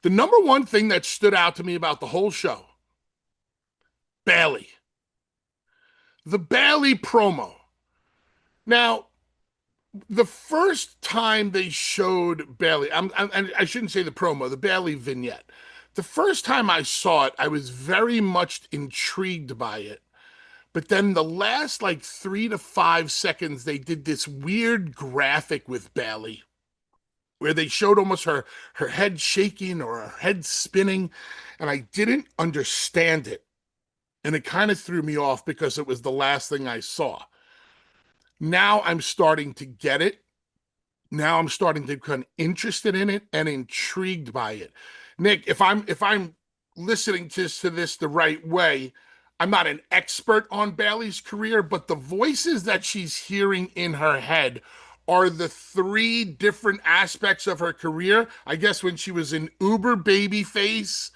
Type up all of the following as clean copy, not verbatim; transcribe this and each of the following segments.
The number one thing that stood out to me about the whole show, Bayley. The Bayley promo. Now, the first time they showed Bayley, I shouldn't say the promo, the Bayley vignette. The first time I saw it, I was very much intrigued by it. But then the last like 3 to 5 seconds, they did this weird graphic with Bayley where they showed almost her head shaking or her head spinning, and I didn't understand it. And it kind of threw me off because it was the last thing I saw. Now I'm starting to get it. Now I'm starting to become interested in it and intrigued by it. Nick, if I'm listening to this the right way, I'm not an expert on Bayley's career, but the voices that she's hearing in her head are the three different aspects of her career. I guess when she was an uber baby face,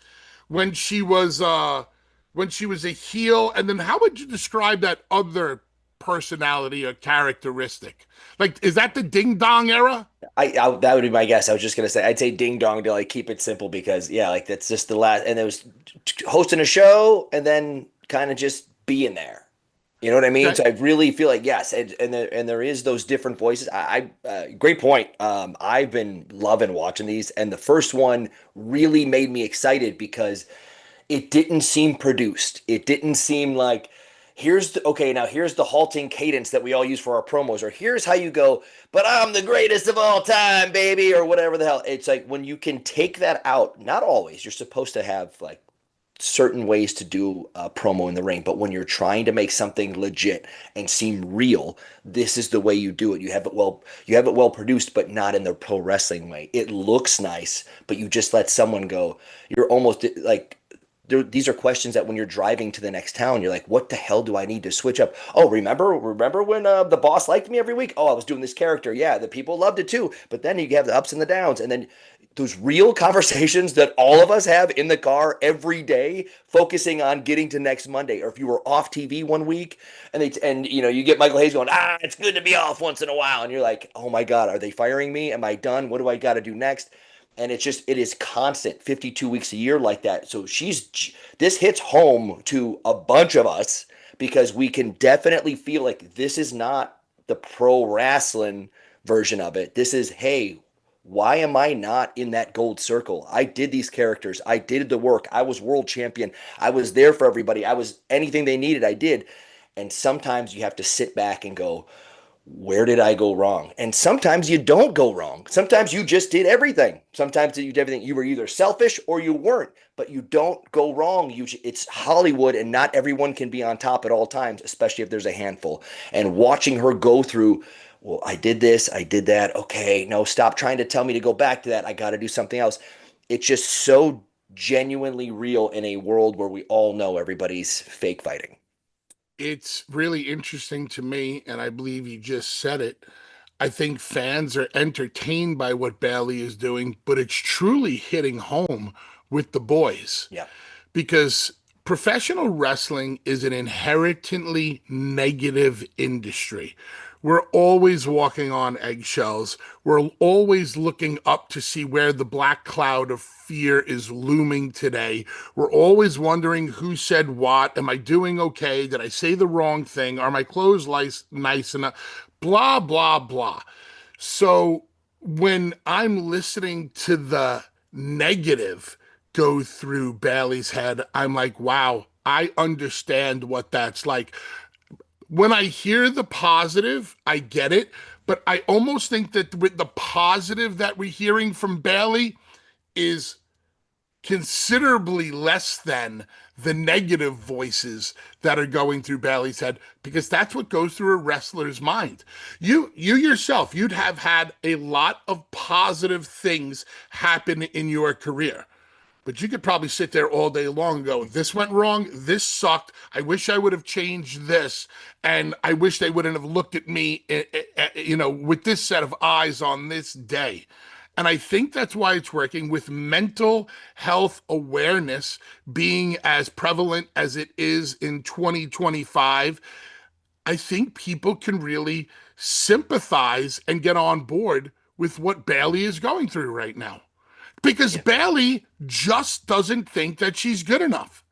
when she was a heel, and then how would you describe that other personality or characteristic? Like, is that the ding dong era? I that would be my guess. I was just gonna say I'd say ding dong to like keep it simple because yeah, like that's just the last, and it was hosting a show and then kind of just being there. You know what I mean? Okay. So I really feel like yes, and there is those different voices. Great point. I've been loving watching these, and the first one really made me excited because it didn't seem produced. It didn't seem like here's the halting cadence that we all use for our promos, or here's how you go, but I'm the greatest of all time, baby, or whatever the hell. It's like when you can take that out, not always, you're supposed to have like certain ways to do a promo in the ring, but when you're trying to make something legit and seem real, this is the way you do it. You have it well produced, but not in the pro wrestling way. It looks nice, but you just let someone go. You're almost like these are questions that when you're driving to the next town, you're like, what the hell do I need to switch up? Oh, remember when the boss liked me every week? Oh, I was doing this character. Yeah, the people loved it too. But then you have the ups and the downs, and then those real conversations that all of us have in the car every day, focusing on getting to next Monday. Or if you were off TV one week, and you get Michael Hayes going, it's good to be off once in a while, and you're like, oh my God, are they firing me? Am I done? What do I got to do next? And it is constant 52 weeks a year like that. So this hits home to a bunch of us because we can definitely feel like this is not the pro wrestling version of it. This is, hey, why am I not in that gold circle? I did these characters. I did the work. I was world champion. I was there for everybody. I was anything they needed, I did. And sometimes you have to sit back and go, where did I go wrong? And sometimes you don't go wrong. Sometimes you just did everything. Sometimes you did everything. You were either selfish or you weren't, but you don't go wrong. It's Hollywood, and not everyone can be on top at all times, especially if there's a handful. And watching her go through, well, I did this, I did that. Okay, no, stop trying to tell me to go back to that. I got to do something else. It's just so genuinely real in a world where we all know everybody's fake fighting. It's really interesting to me, and I believe you just said it. I think fans are entertained by what Bayley is doing, but it's truly hitting home with the boys Yeah. because professional wrestling is an inherently negative industry. We're always walking on eggshells. We're always looking up to see where the black cloud of fear is looming today. We're always wondering who said what. Am I doing okay? Did I say the wrong thing? Are my clothes nice enough? Blah, blah, blah. So when I'm listening to the negative go through Bailey's head, I'm like, wow, I understand what that's like. When I hear the positive, I get it, but I almost think that with the positive that we're hearing from Bailey is considerably less than the negative voices that are going through Bailey's head because that's what goes through a wrestler's mind. You yourself, you'd have had a lot of positive things happen in your career. But you could probably sit there all day long and go, this went wrong. This sucked. I wish I would have changed this. And I wish they wouldn't have looked at me, with this set of eyes on this day. And I think that's why it's working with mental health awareness being as prevalent as it is in 2025. I think people can really sympathize and get on board with what Bailey is going through right now because Yeah. Bayley just doesn't think that she's good enough.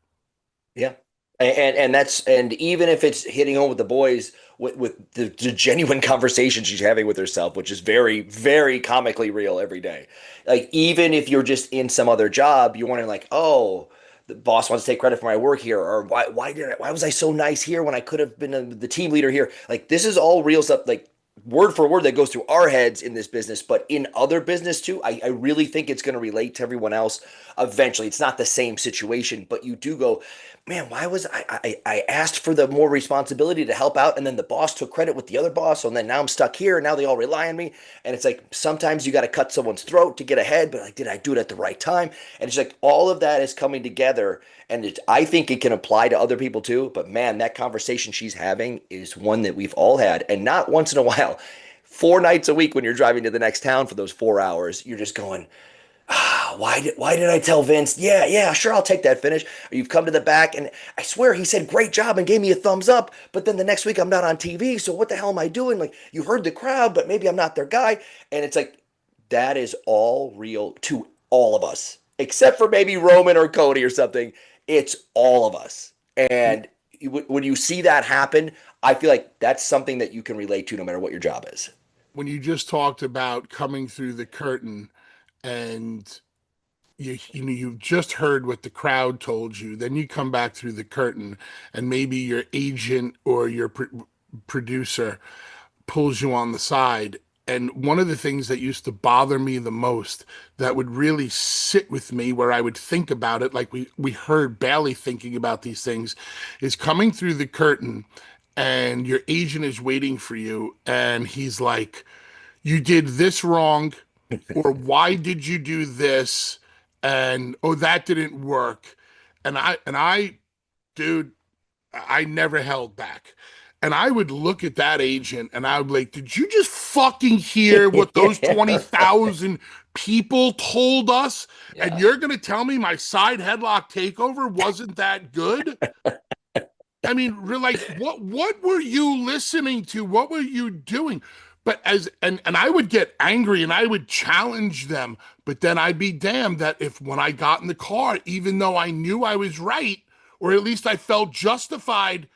Yeah. And even if it's hitting home with the boys with the genuine conversation she's having with herself, which is very, very comically real every day. Like even if you're just in some other job, you're wondering like, oh, the boss wants to take credit for my work here, or why was I so nice here when I could have been the team leader here? Like this is all real stuff, like word for word that goes through our heads in this business, but in other business too. I really think it's going to relate to everyone else eventually. It's not the same situation, but you do go, man, why was I asked for the more responsibility to help out, and then the boss took credit with the other boss, and then now I'm stuck here, and now they all rely on me. And it's like sometimes you got to cut someone's throat to get ahead, but like, did I do it at the right time? And it's like all of that is coming together, and I think it can apply to other people too. But man, that conversation she's having is one that we've all had, and not once in a while. 4 nights a week when you're driving to the next town for those 4 hours, you're just going, why did I tell Vince? Yeah, sure, I'll take that finish. Or you've come to the back, and I swear he said great job and gave me a thumbs up, but then the next week I'm not on TV, so what the hell am I doing? Like you heard the crowd, but maybe I'm not their guy. And it's like that is all real to all of us, except for maybe Roman or Cody or something. It's all of us. And when you see that happen, I feel like that's something that you can relate to no matter what your job is. When you just talked about coming through the curtain and you've just heard what the crowd told you, then you come back through the curtain and maybe your agent or your producer pulls you on the side. And one of the things that used to bother me the most, that would really sit with me, where I would think about it, like we heard Bayley thinking about these things, is coming through the curtain and your agent is waiting for you and he's like, you did this wrong, or why did you do this? And oh, that didn't work. And I, dude, I never held back. And I would look at that agent and I would be like, did you just fucking hear what those Yeah. 20,000 people told us? And Yeah. you're going to tell me my side headlock takeover wasn't that good? I mean, like what were you listening to? What were you doing? But and I would get angry and I would challenge them, but then I'd be damned that if when I got in the car, even though I knew I was right, or at least I felt justified,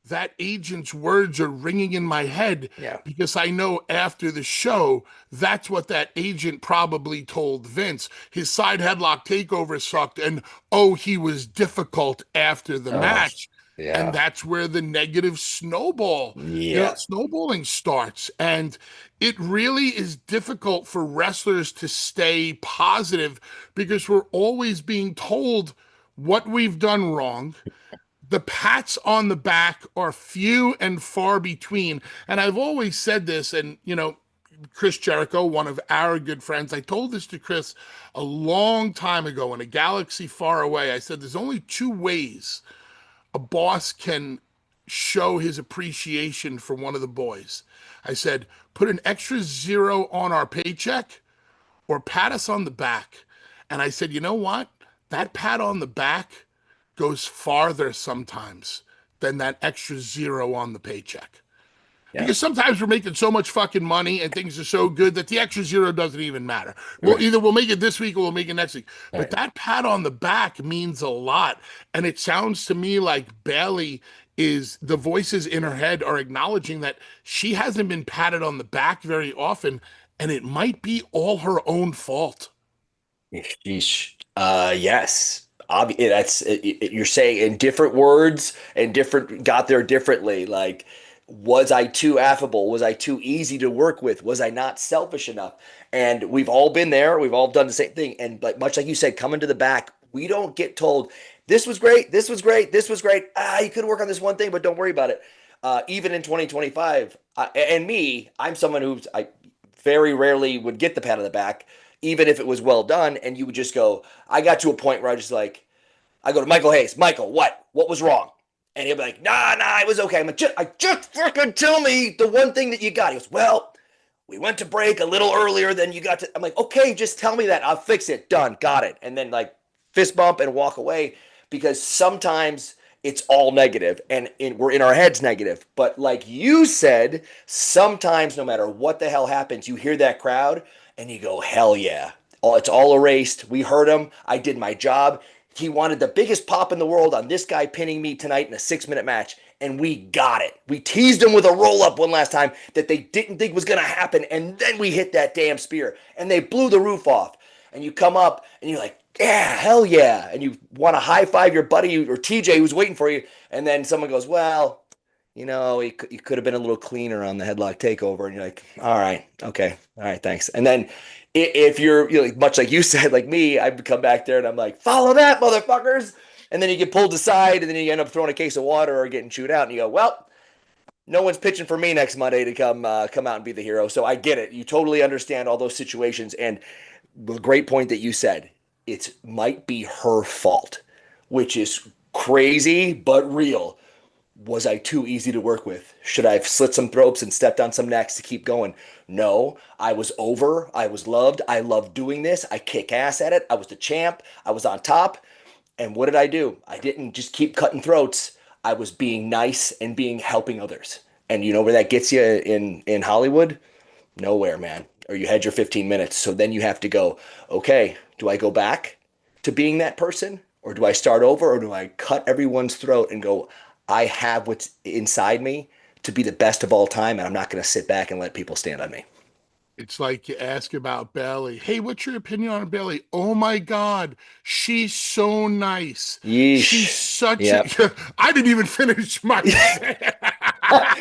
that agent's words are ringing in my head Yeah. because I know after the show, that's what that agent probably told Vince. His side headlock takeover sucked, and oh, he was difficult after the Oh, match. And yeah. that's where the negative Yeah. snowballing starts. And it really is difficult for wrestlers to stay positive because we're always being told what we've done wrong. The pats on the back are few and far between. And I've always said this, and Chris Jericho, one of our good friends, I told this to Chris a long time ago in a galaxy far away. I said, there's only two ways a boss can show his appreciation for one of the boys. I said, put an extra zero on our paycheck or pat us on the back. And I said, you know what? That pat on the back goes farther sometimes than that extra zero on the paycheck. Yeah. Because sometimes we're making so much fucking money and things are so good that the extra zero doesn't even matter. Right. We'll make it this week or we'll make it next week. But Right. that pat on the back means a lot. And it sounds to me like Bayley is the voices in her head are acknowledging that she hasn't been patted on the back very often, and it might be all her own fault. Sheesh. Yes. You're saying in different words and different got there differently. Like, was I too affable? Was I too easy to work with? Was I not selfish enough? And we've all been there. We've all done the same thing. And like much like you said, coming to the back, we don't get told this was great, this was great, this was great. You could work on this one thing, but don't worry about it. Even in 2025, and me, I'm someone who's I very rarely would get the pat on the back even if it was well done, and you would just go, I got to a point where I just like, I go to Michael Hayes, Michael, what? What was wrong? And he'll be like, nah, it was okay. I'm like, just fucking tell me the one thing that you got. He goes, well, we went to break a little earlier than you got to. I'm like, okay, just tell me that. I'll fix it. Done. Got it. And then like fist bump and walk away because sometimes it's all negative and we're in our heads negative. But like you said, sometimes no matter what the hell happens, you hear that crowd and you go, hell yeah. It's all erased. We heard him. I did my job. He wanted the biggest pop in the world on this guy pinning me tonight in a 6-minute match, and we got it. We teased him with a roll up one last time that they didn't think was going to happen, and then we hit that damn spear, and they blew the roof off. And you come up, and you're like, yeah, hell yeah. And you want to high five your buddy or TJ who's waiting for you, and then someone goes, well, he could have been a little cleaner on the headlock takeover. And you're like, all right, okay, all right, thanks. And then if you're, much like you said, like me, I come back there and I'm like, follow that, motherfuckers. And then you get pulled aside, and then you end up throwing a case of water or getting chewed out. And you go, well, no one's pitching for me next Monday to come out and be the hero. So I get it. You totally understand all those situations. And the great point that you said, it might be her fault, which is crazy but real. Was I too easy to work with? Should I have slit some throats and stepped on some necks to keep going? No, I was over. I was loved. I loved doing this. I kick ass at it. I was the champ. I was on top. And what did I do? I didn't just keep cutting throats. I was being nice and helping others. And you know where that gets you in Hollywood? Nowhere, man. Or you had your 15 minutes. So then you have to go, okay, do I go back to being that person? Or do I start over? Or do I cut everyone's throat and go, I have what's inside me to be the best of all time, and I'm not going to sit back and let people stand on me. It's like you ask about Bayley. Hey, what's your opinion on Bayley? Oh my God, she's so nice. She's Yeesh. such Yeah. a. I didn't even finish my.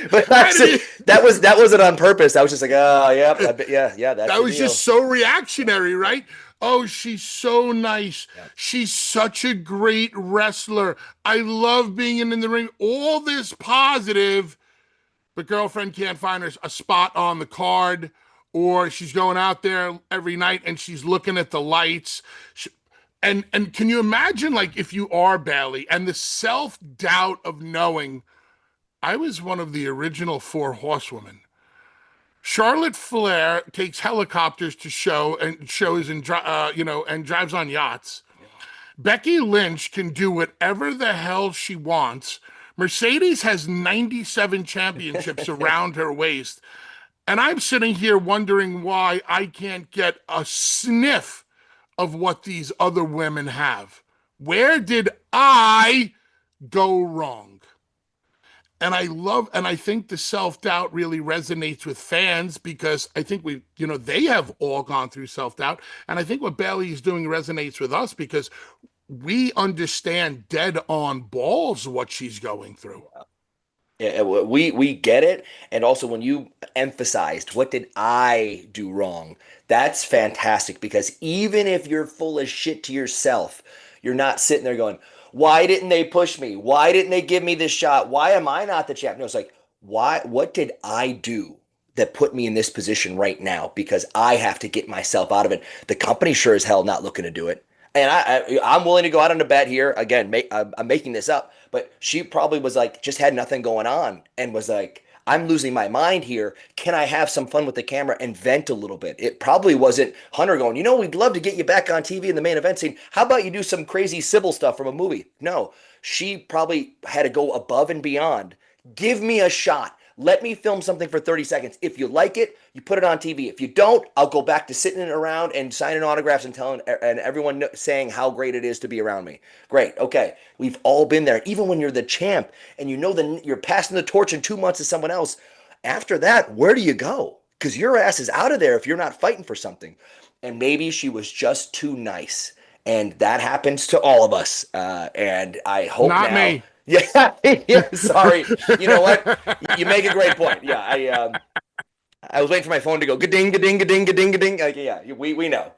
But that wasn't on purpose. I was just like, oh yeah, yeah, that's That the was deal. just so reactionary, right? Oh, she's so nice. Yeah. She's such a great wrestler. I love being in the ring. All this positive, but girlfriend can't find her a spot on the card, or she's going out there every night and she's looking at the lights. And can you imagine, like, if you are Bayley and the self-doubt of knowing I was one of the original four horsewomen. Charlotte Flair takes helicopters to shows and drives on yachts. Becky Lynch can do whatever the hell she wants. Mercedes has 97 championships around her waist. And I'm sitting here wondering why I can't get a sniff of what these other women have. Where did I go wrong? And I think the self-doubt really resonates with fans because I think they have all gone through self-doubt. And I think what Bayley is doing resonates with us because we understand dead on balls what she's going through. Yeah, we get it. And also when you emphasized what did I do wrong, that's fantastic because even if you're full of shit to yourself, you're not sitting there going, why didn't they push me? Why didn't they give me this shot? Why am I not the champ? No, it's like, what did I do that put me in this position right now? Because I have to get myself out of it. The company sure as hell not looking to do it. And I'm willing to go out on a bet here. Again, I'm making this up, but she probably was like, just had nothing going on and was like, I'm losing my mind here. Can I have some fun with the camera and vent a little bit? It probably wasn't Hunter going, we'd love to get you back on TV in the main event scene. How about you do some crazy Sybil stuff from a movie? No, she probably had to go above and beyond. Give me a shot. Let me film something for 30 seconds. If you like it, you put it on TV. If you don't, I'll go back to sitting around and signing autographs and telling and everyone saying how great it is to be around me. Great. Okay. We've all been there. Even when you're the champ and you're passing the torch in 2 months to someone else. After that, where do you go? Because your ass is out of there if you're not fighting for something. And maybe she was just too nice. And that happens to all of us. And I hope Not now. me. Yeah, yeah, sorry. You know what? You make a great point. Yeah, I was waiting for my phone to go ga-ding, ga-ding, ga-ding, ga-ding, ga-ding. Like, yeah, we know.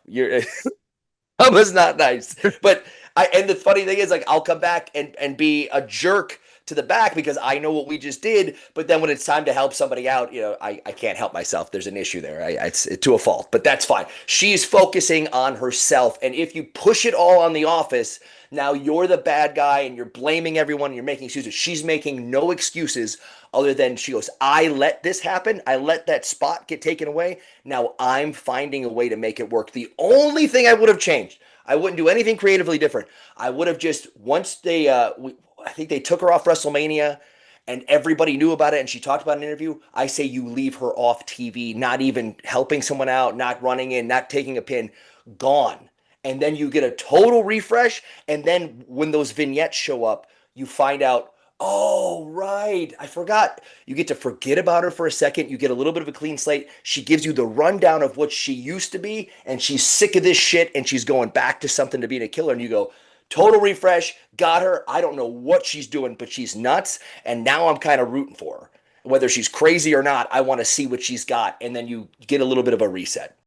I was not nice. But and the funny thing is, like, I'll come back and be a jerk to the back because I know what we just did. But then when it's time to help somebody out, I can't help myself. There's an issue there. It's to a fault, but that's fine. She's focusing on herself. And if you push it all on the office, now you're the bad guy and you're blaming everyone and you're making excuses. She's making no excuses other than she goes, I let this happen. I let that spot get taken away. Now I'm finding a way to make it work. The only thing I would have changed, I wouldn't do anything creatively different. I would have just, once I think they took her off WrestleMania and everybody knew about it and she talked about it in an interview, I say you leave her off TV, not even helping someone out, not running in, not taking a pin. gone. And then you get a total refresh. And then when those vignettes show up, you find out, oh, right, I forgot. You get to forget about her for a second. You get a little bit of a clean slate. She gives you the rundown of what she used to be, and she's sick of this shit, and she's going back to something to being a killer. And you go, total refresh, got her. I don't know what she's doing, but she's nuts. And now I'm kind of rooting for her. Whether she's crazy or not, I want to see what she's got. And then you get a little bit of a reset.